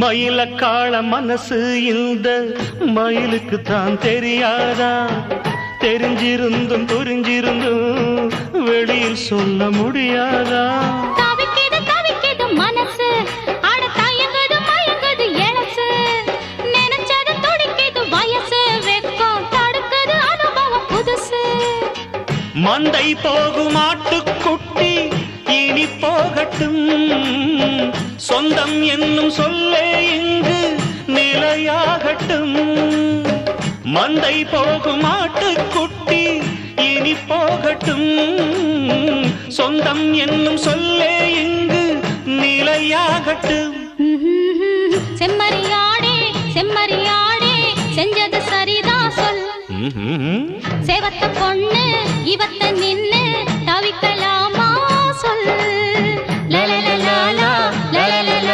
மயில காள மனசு இந்த மயிலுக்கு தான் தெரியாதா? தெரிஞ்சிருந்தும் புரிஞ்சிருந்தும் வெளியில் சொல்ல முடியாதா? தவிக்குது தவிக்குது மனசு, அட தயங்குது மயங்குது எழசு, நினைச்சது துடிக்குது வயசு, வெக்கம் தடுக்குது அனுபவம் புதுசு. மந்தை போகும் ஆட்டுக்குட்டி இனி போகட்டும், சொந்தம் என்னும் சொல்லே இங்கு நிலையாகட்டும். மந்தை போகும் ஆட்டுக்குட்டி இனி போகட்டும், சொந்தம் என்னும் சொல்லே இங்கு நிலையாகட்டும். செம்மறியாடே செம்மறியாடே செஞ்சது சரிதான் சொல், சேவத்த பொண்ணு இவத்த நின்னு தவிக்கல